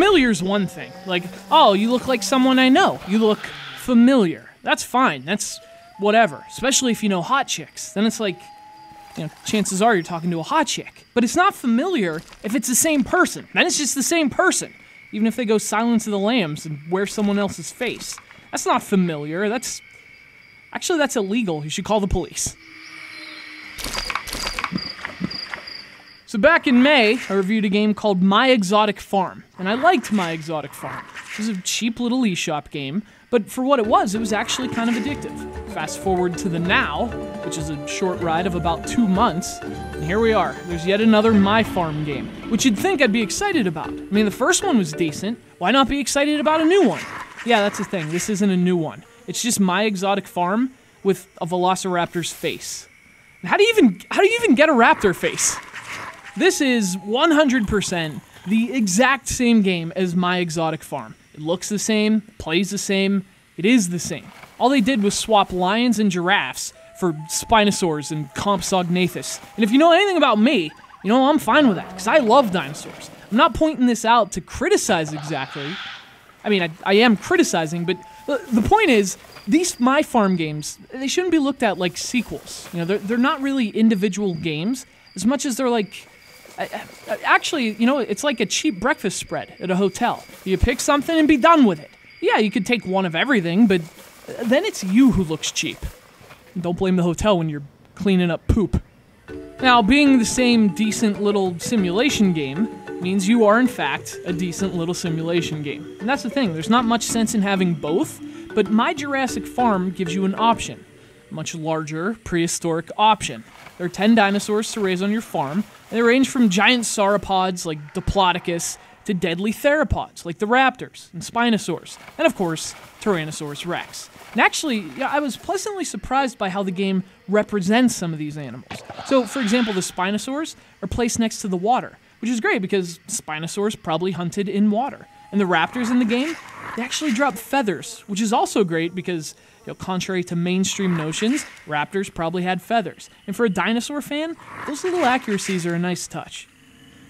familiar's one thing. Like, oh, you look like someone I know. You look familiar. That's fine. That's whatever. Especially if you know hot chicks. Then it's like, you know, chances are you're talking to a hot chick. But it's not familiar if it's the same person. Then it's just the same person. Even if they go Silence of the Lambs and wear someone else's face. That's not familiar. Actually, that's illegal. You should call the police. So back in May, I reviewed a game called My Exotic Farm, and I liked My Exotic Farm. It was a cheap little eShop game, but for what it was actually kind of addictive. Fast forward to the now, which is a short ride of about 2 months, and here we are. There's yet another My Farm game, which you'd think I'd be excited about. I mean, the first one was decent. Why not be excited about a new one? Yeah, that's the thing. This isn't a new one. It's just My Exotic Farm with a Velociraptor's face. And how do you even get a raptor face? This is 100% the exact same game as My Exotic Farm. It looks the same, plays the same, it is the same. All they did was swap lions and giraffes for Spinosaurs and Compsognathus. And if you know anything about me, you know I'm fine with that, because I love dinosaurs. I'm not pointing this out to criticize exactly. I mean, I am criticizing, but the point is, these My Farm games, they shouldn't be looked at like sequels. You know, they're not really individual games, as much as they're like... Actually, you know, it's like a cheap breakfast spread at a hotel. You pick something and be done with it. Yeah, you could take one of everything, but then it's you who looks cheap. Don't blame the hotel when you're cleaning up poop. Now, being the same decent little simulation game means you are, in fact, a decent little simulation game. And that's the thing, there's not much sense in having both, but My Jurassic Farm gives you an option. A much larger, prehistoric option. There are 10 dinosaurs to raise on your farm, and they range from giant sauropods like Diplodocus to deadly therapods like the raptors and Spinosaurs, and of course, Tyrannosaurus rex. And actually, yeah, I was pleasantly surprised by how the game represents some of these animals. So, for example, the Spinosaurs are placed next to the water, which is great because Spinosaurs probably hunted in water. And the raptors in the game, they actually drop feathers, which is also great because, you know, contrary to mainstream notions, raptors probably had feathers. And for a dinosaur fan, those little accuracies are a nice touch.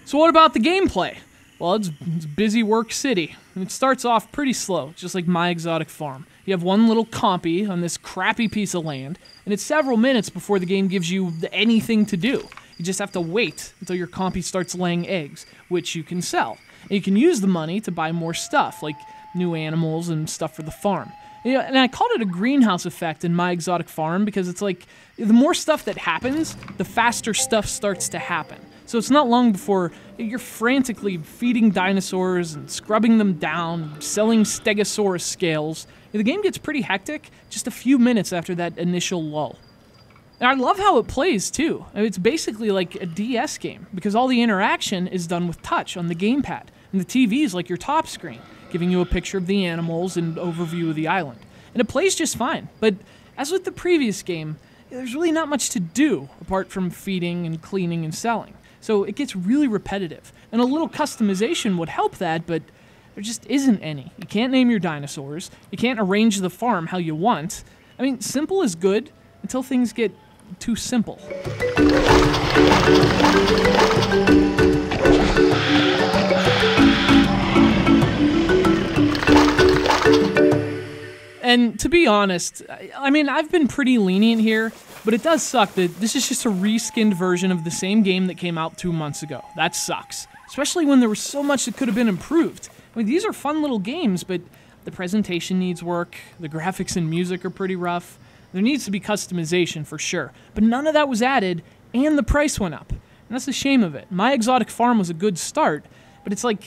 So what about the gameplay? Well, it's busy work city, and it starts off pretty slow, just like My Exotic Farm. You have one little compy on this crappy piece of land, and it's several minutes before the game gives you anything to do. You just have to wait until your compy starts laying eggs, which you can sell. And you can use the money to buy more stuff, like new animals and stuff for the farm. You know, and I called it a greenhouse effect in My Exotic Farm because it's like, the more stuff that happens, the faster stuff starts to happen. So it's not long before you're frantically feeding dinosaurs and scrubbing them down, selling stegosaurus scales. The game gets pretty hectic just a few minutes after that initial lull. And I love how it plays, too. I mean, it's basically like a DS game, because all the interaction is done with touch on the gamepad, and the TV is like your top screen, giving you a picture of the animals and overview of the island. And it plays just fine, but as with the previous game, there's really not much to do, apart from feeding and cleaning and selling. So it gets really repetitive, and a little customization would help that, but there just isn't any. You can't name your dinosaurs, you can't arrange the farm how you want. I mean, simple is good, until things get too simple. And to be honest, I mean, I've been pretty lenient here, but it does suck that this is just a reskinned version of the same game that came out 2 months ago. That sucks. Especially when there was so much that could have been improved. I mean, these are fun little games, but the presentation needs work, the graphics and music are pretty rough. There needs to be customization for sure, but none of that was added, and the price went up. And that's the shame of it. My Exotic Farm was a good start, but it's like,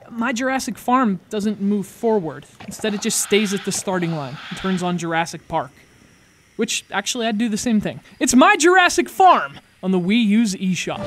My Jurassic Farm doesn't move forward. Instead, it just stays at the starting line and turns on Jurassic Park. Which, actually, I'd do the same thing. It's My Jurassic Farm on the Wii U's eShop.